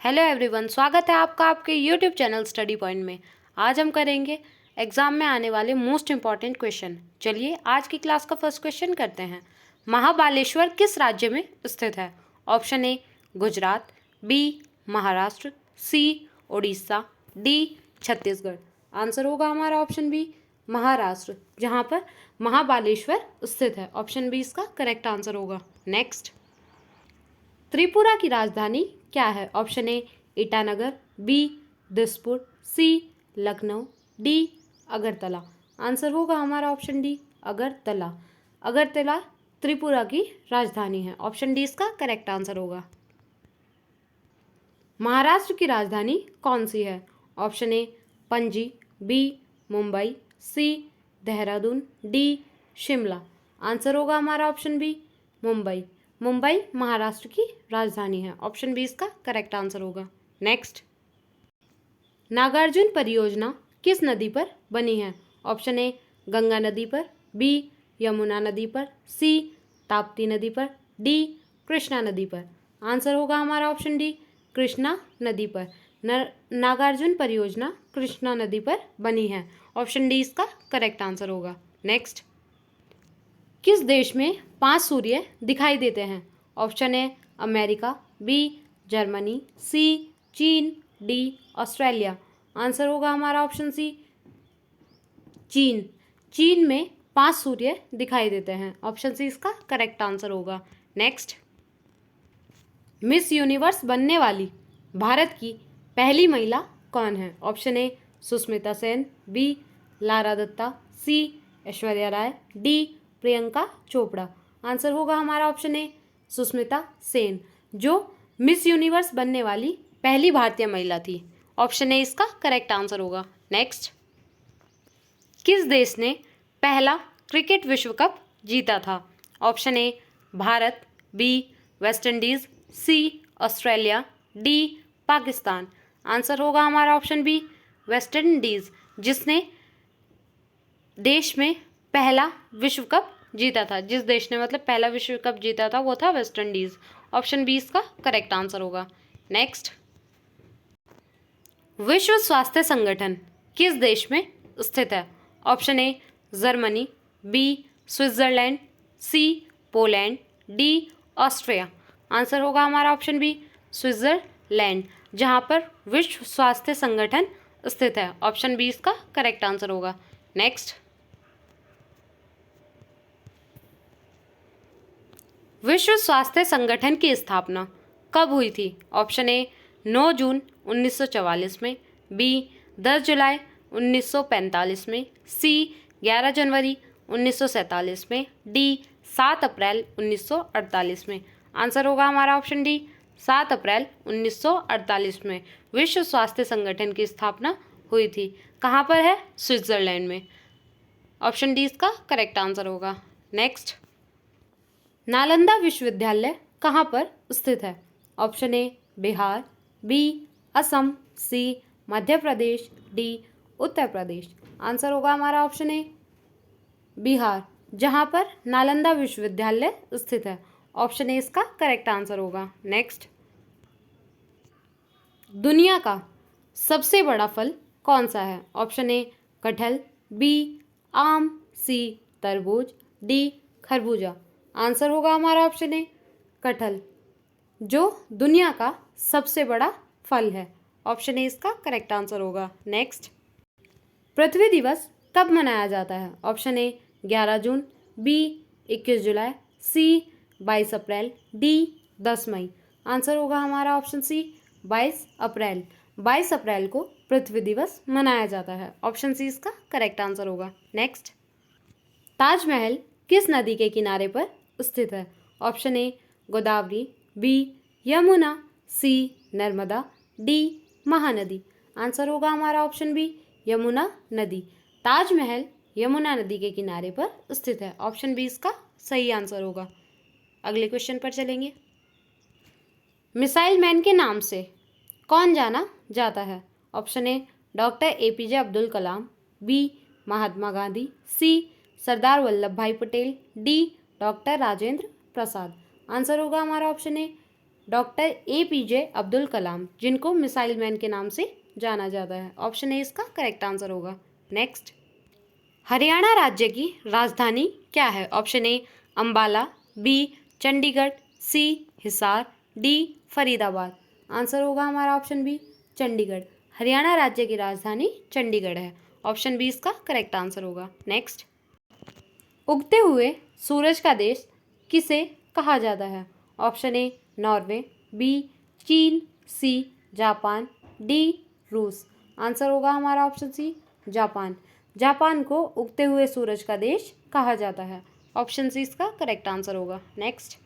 Hello everyone, स्वागत है आपका आपके यूट्यूब चैनल स्टडी पॉइंट में। आज हम करेंगे एग्जाम में आने वाले मोस्ट इंपॉर्टेंट क्वेश्चन। चलिए आज की क्लास का फर्स्ट क्वेश्चन करते हैं। महाबालेश्वर किस राज्य में स्थित है? Option A Gujarat, B Maharashtra, C Orissa, D Chhattisgarh. Answer होगा हमारा ऑप्शन बी महाराष्ट्र, जहाँ पर महाबालेश्वर स्थित है। ऑप्शन बी इसका करेक्ट आंसर होगा। नेक्स्ट, त्रिपुरा की राजधानी क्या है? Option A Itanagar, B Dispur, C Lucknow, D Agartala. Answer होगा हमारा ऑप्शन डी अगरतला। अगरतला त्रिपुरा की राजधानी है। ऑप्शन डी इसका करेक्ट आंसर होगा। महाराष्ट्र की राजधानी कौन सी है? Option A Panaji, B Mumbai, C Dehradun, D Shimla. Answer होगा हमारा ऑप्शन बी मुंबई। मुंबई महाराष्ट्र की राजधानी है। ऑप्शन बी इसका करेक्ट आंसर होगा। नेक्स्ट, नागार्जुन परियोजना किस नदी पर बनी है? ऑप्शन ए गंगा नदी पर, बी यमुना नदी पर, सी ताप्ती नदी पर, डी कृष्णा नदी पर। आंसर होगा हमारा ऑप्शन डी कृष्णा नदी पर। नागार्जुन परियोजना कृष्णा नदी पर बनी है। ऑप्शन डी इसका करेक्ट आंसर होगा। नेक्स्ट, किस देश में 5 सूर्य दिखाई देते हैं? Option A America, B Germany, C China, D Australia. Answer होगा हमारा ऑप्शन सी चीन। चीन में 5 सूर्य दिखाई देते हैं। ऑप्शन सी इसका करेक्ट आंसर होगा। नेक्स्ट, मिस यूनिवर्स बनने वाली भारत की पहली महिला कौन है? Option A Sushmita Sen, B Lara Dutta, C Aishwarya Rai, D Priyanka Chopra. Answer होगा हमारा ऑप्शन ए सुष्मिता सेन, जो मिस यूनिवर्स बनने वाली पहली भारतीय महिला थी। ऑप्शन ए इसका करेक्ट आंसर होगा। नेक्स्ट, किस देश ने पहला क्रिकेट विश्व कप जीता था? Option A Bharat, B West Indies, C Australia, D Pakistan. Answer होगा हमारा ऑप्शन बी वेस्ट इंडीज, जिसने देश में पहला विश्व कप जीता था। जिस देश ने मतलब पहला विश्व कप जीता था वो था वेस्ट इंडीज। ऑप्शन बी इसका करेक्ट आंसर होगा। नेक्स्ट, विश्व स्वास्थ्य संगठन किस देश में स्थित है? Option A Germany, B Switzerland, C Poland, D Austria. Answer होगा हमारा ऑप्शन बी स्विट्जरलैंड, जहां पर विश्व स्वास्थ्य संगठन स्थित है। ऑप्शन बी इसका करेक्ट आंसर होगा। नेक्स्ट, विश्व स्वास्थ्य संगठन की स्थापना कब हुई थी? ऑप्शन ए 9 जून 1944 में, बी 10 जुलाई 1945 में, सी 11 जनवरी 1947 में, डी 7 अप्रैल 1948 में। आंसर होगा हमारा ऑप्शन डी 7 अप्रैल 1948 में विश्व स्वास्थ्य संगठन की स्थापना हुई थी। कहाँ पर है? स्विट्जरलैंड में। ऑप्शन डी इसका करेक्ट आंसर होगा। नेक्स्ट, नालंदा विश्वविद्यालय कहाँ पर स्थित है? Option A Bihar, B Assam, C Madhya Pradesh, D Uttar Pradesh. Answer होगा हमारा ऑप्शन ए बिहार, जहाँ पर नालंदा विश्वविद्यालय स्थित है। ऑप्शन ए इसका करेक्ट आंसर होगा। नेक्स्ट, दुनिया का सबसे बड़ा फल कौन सा है? ऑप्शन ए कटहल, बी आम, सी तरबूज, डी खरबूजा। आंसर होगा हमारा ऑप्शन ए कटहल, जो दुनिया का सबसे बड़ा फल है। ऑप्शन ए इसका करेक्ट आंसर होगा। नेक्स्ट, पृथ्वी दिवस कब मनाया जाता है? ऑप्शन ए 11 जून, बी 21 जुलाई, सी 22 अप्रैल, डी 10 मई। आंसर होगा हमारा ऑप्शन सी 22 अप्रैल। 22 अप्रैल को पृथ्वी दिवस मनाया जाता है। ऑप्शन सी इसका करेक्ट आंसर होगा। नेक्स्ट, ताजमहल किस नदी के किनारे पर स्थित है? Option A Godavari, B Yamuna, C Narmada, D Mahanadi. Answer होगा हमारा ऑप्शन बी यमुना नदी। ताजमहल यमुना नदी के किनारे पर स्थित है। ऑप्शन बी इसका सही आंसर होगा। अगले क्वेश्चन पर चलेंगे। मिसाइल मैन के नाम से कौन जाना जाता है? Option A doctor APJ Abdul Kalam, B Mahatma Gandhi, C Sardar Vallabh Bhai Patel, D doctor Rajendra Prasad. Answer होगा हमारा option A doctor APJ Abdul Kalam, जिनको मिसाइल मैन के नाम से जाना जाता है। ऑप्शन ए इसका करेक्ट आंसर होगा। नेक्स्ट, हरियाणा राज्य की राजधानी क्या है? Option A Ambala, B Chandigarh, C Hisar, D Faridabad. Answer होगा हमारा ऑप्शन बी चंडीगढ़। हरियाणा राज्य की राजधानी चंडीगढ़ है। ऑप्शन बी इसका करेक्ट आंसर होगा। नेक्स्ट, उगते हुए सूरज का देश किसे कहा जाता है? ऑप्शन ए नॉर्वे, बी चीन, सी जापान, डी रूस। आंसर होगा हमारा ऑप्शन सी जापान। जापान को उगते हुए सूरज का देश कहा जाता है। ऑप्शन सी इसका करेक्ट आंसर होगा। नेक्स्ट,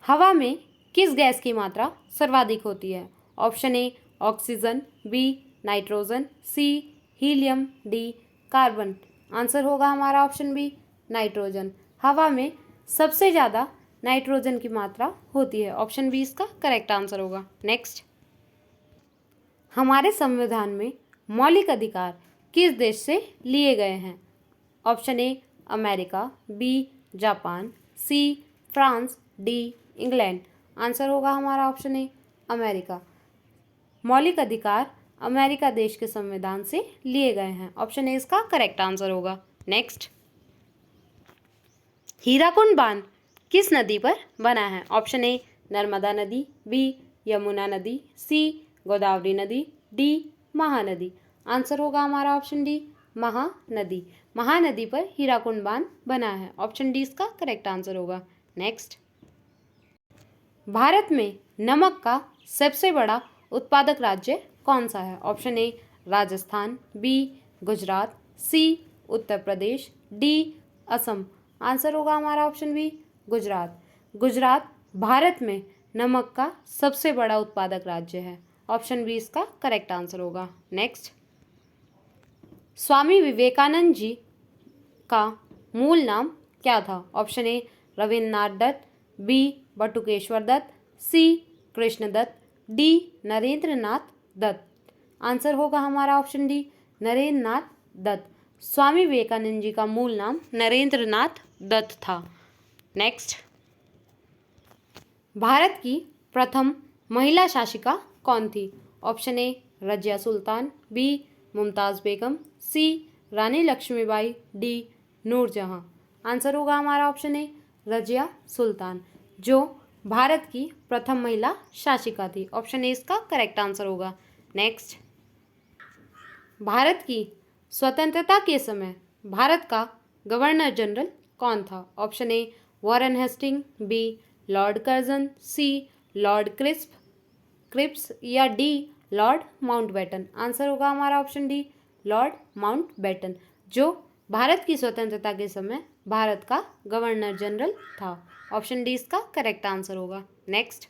हवा में किस गैस की मात्रा सर्वाधिक होती है? Option A oxygen, B nitrogen, C helium, D carbon. Answer होगा हमारा ऑप्शन बी नाइट्रोजन। हवा में सबसे ज़्यादा नाइट्रोजन की मात्रा होती है। ऑप्शन बी इसका करेक्ट आंसर होगा। नेक्स्ट, हमारे संविधान में मौलिक अधिकार किस देश से लिए गए हैं? Option A America, B Japan, C France, D England. Answer होगा हमारा ऑप्शन ए अमेरिका। मौलिक अधिकार अमेरिका देश के संविधान से लिए गए हैं। ऑप्शन ए इसका करेक्ट आंसर होगा। नेक्स्ट, हीराकुंड बांध किस नदी पर बना है? ऑप्शन ए नर्मदा नदी, बी यमुना नदी, सी गोदावरी नदी, डी महानदी। आंसर होगा हमारा ऑप्शन डी महानदी। महानदी पर हीराकुंड बांध बना है। ऑप्शन डी इसका करेक्ट आंसर होगा। नेक्स्ट, भारत में नमक का सबसे बड़ा उत्पादक राज्य कौन सा है? Option A Rajasthan, B Gujarat, C Uttar Pradesh, D Assam. Answer होगा हमारा ऑप्शन बी गुजरात। गुजरात भारत में नमक का सबसे बड़ा उत्पादक राज्य है। ऑप्शन बी इसका करेक्ट आंसर होगा। नेक्स्ट, स्वामी विवेकानंद जी का मूल नाम क्या था? Option A Rabindranath Dutt, B Batukeshwar Dutt, C Krishna Dutt, D Narendranath Dutt. Answer होगा हमारा ऑप्शन डी नरेंद्रनाथ दत्त। स्वामी विवेकानंद जी का मूल नाम नरेंद्रनाथ दत्त था। नेक्स्ट, भारत की प्रथम महिला शासिका कौन थी? Option A Razia Sultan, B Mumtaz Begum, C Rani Lakshmibai, D Noor Jahan. Answer होगा हमारा ऑप्शन ए रजिया सुल्तान, जो भारत की प्रथम महिला शासिका थी। ऑप्शन ए इसका करेक्ट आंसर होगा। नेक्स्ट, भारत की स्वतंत्रता के समय भारत का गवर्नर जनरल कौन था? Option A Warren Hasting, B Lord Curzon, C Lord Cripps या डी लॉर्ड माउंटबेटन। आंसर होगा हमारा ऑप्शन डी लॉर्ड माउंटबेटन, जो भारत की स्वतंत्रता के समय भारत का गवर्नर जनरल था। ऑप्शन डी इसका करेक्ट आंसर होगा। नेक्स्ट,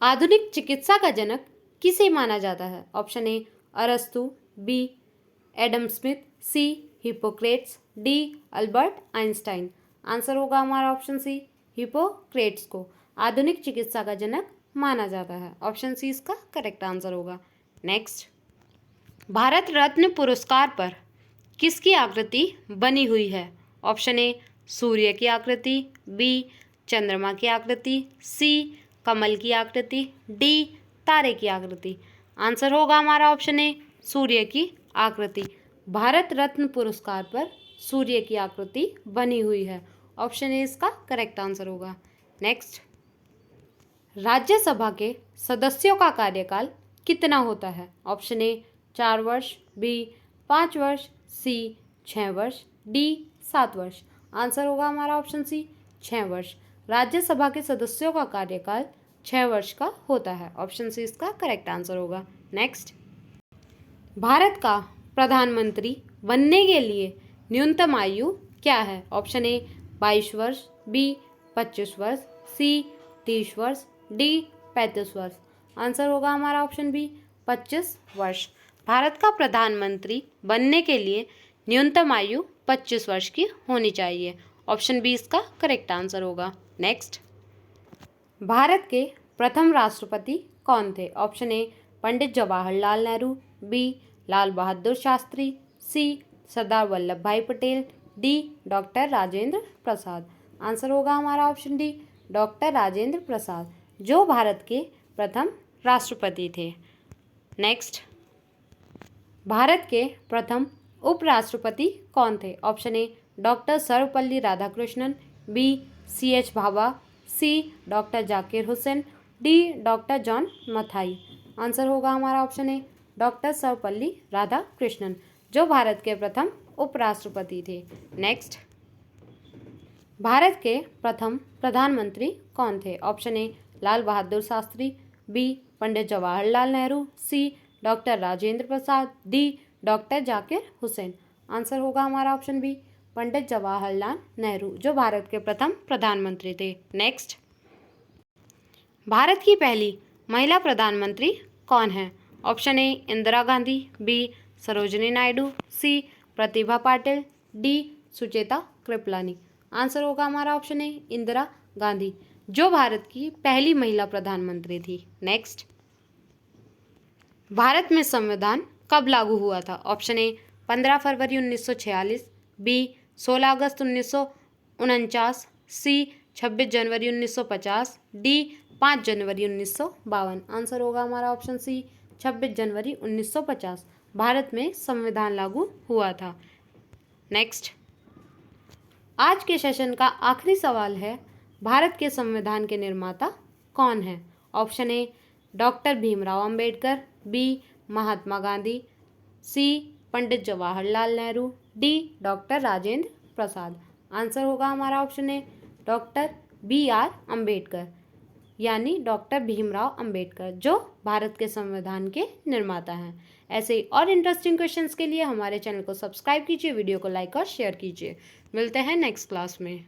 आधुनिक चिकित्सा का जनक किसे माना जाता है? ऑप्शन ए अरस्तु, B Adam Smith, C Hippocrates, D Albert Einstein. Answer होगा हमारा ऑप्शन सी हिपोक्रेट्स को आधुनिक चिकित्सा का जनक माना जाता है। ऑप्शन सी इसका करेक्ट आंसर होगा। नेक्स्ट, भारत रत्न पुरस्कार पर किसकी आकृति बनी हुई है? ऑप्शन ए सूर्य की आकृति, बी चंद्रमा की आकृति, सी कमल की आकृति, डी तारे की आकृति। आंसर होगा हमारा ऑप्शन ए सूर्य की आकृति। भारत रत्न पुरस्कार पर सूर्य की आकृति बनी हुई है। ऑप्शन ए इसका करेक्ट आंसर होगा। नेक्स्ट, राज्यसभा के सदस्यों का कार्यकाल कितना होता है? ऑप्शन ए 4 वर्ष, बी 5 वर्ष, सी 6 वर्ष, डी 7 वर्ष। आंसर होगा हमारा ऑप्शन सी 6 वर्ष। राज्यसभा के सदस्यों का कार्यकाल 6 वर्ष का होता है। ऑप्शन सी इसका करेक्ट आंसर होगा। नेक्स्ट, भारत का प्रधानमंत्री बनने के लिए न्यूनतम आयु क्या है? ऑप्शन ए 22 वर्ष, बी 25 वर्ष, सी 30 वर्ष, डी 35 वर्ष। आंसर होगा हमारा ऑप्शन बी 25 वर्ष। भारत का प्रधानमंत्री बनने के लिए न्यूनतम आयु 25 वर्ष की होनी चाहिए। ऑप्शन बी इसका करेक्ट आंसर होगा। नेक्स्ट, भारत के प्रथम राष्ट्रपति कौन थे? Option A Pandit Jawaharlal Nehru, B Lal Bahadur Shastri, C Sardar Vallabh Bhai Patel, D doctor Rajendra Prasad. Answer होगा हमारा option D doctor Rajendra Prasad, जो भारत के प्रथम राष्ट्रपति थे। नेक्स्ट, भारत के प्रथम उपराष्ट्रपति कौन थे? Option A doctor Sarvepalli Radhakrishnan, B CH Bhabha, C doctor Zakir Hussain, D doctor John Mathai. Answer होगा हमारा option A doctor Sarvepalli Radhakrishnan, जो भारत के प्रथम उपराष्ट्रपति थे। नेक्स्ट, भारत के प्रथम प्रधानमंत्री कौन थे? Option A Lal Bahadur Shastri, B Pandit Jawaharlal Nehru, C doctor Rajendra Prasad, D doctor Zakir Hussain. Answer होगा हमारा ऑप्शन बी पंडित जवाहरलाल नेहरू, जो भारत के प्रथम प्रधानमंत्री थे। नेक्स्ट, भारत की पहली महिला प्रधानमंत्री कौन है? Option A Indira Gandhi, B Sarojini Naidu, C Pratibha Patil, D Sucheta Kripalani. Answer होगा हमारा ऑप्शन ए इंदिरा गांधी, जो भारत की पहली महिला प्रधानमंत्री थी। नेक्स्ट, भारत में संविधान कब लागू हुआ था? ऑप्शन ए 15 फरवरी 1946, बी 16 अगस्त 1949, सी 26 जनवरी 1950, डी 5 जनवरी 1952। आंसर होगा हमारा ऑप्शन सी 26 जनवरी 1950 भारत में संविधान लागू हुआ था। नेक्स्ट, आज के सेशन का आखिरी सवाल है, भारत के संविधान के निर्माता कौन है? Option A doctor Bhimrao Ambedkar, B Mahatma Gandhi, C Pandit Jawaharlal Nehru, D doctor Rajendra Prasad. Answer होगा हमारा option A doctor BR Ambedkar, यानी डॉक्टर भीमराव अंबेडकर, जो भारत के संविधान के निर्माता हैं। ऐसे ही और इंटरेस्टिंग क्वेश्चंस के लिए हमारे चैनल को सब्सक्राइब कीजिए, वीडियो को लाइक और शेयर कीजिए। मिलते हैं नेक्स्ट क्लास में।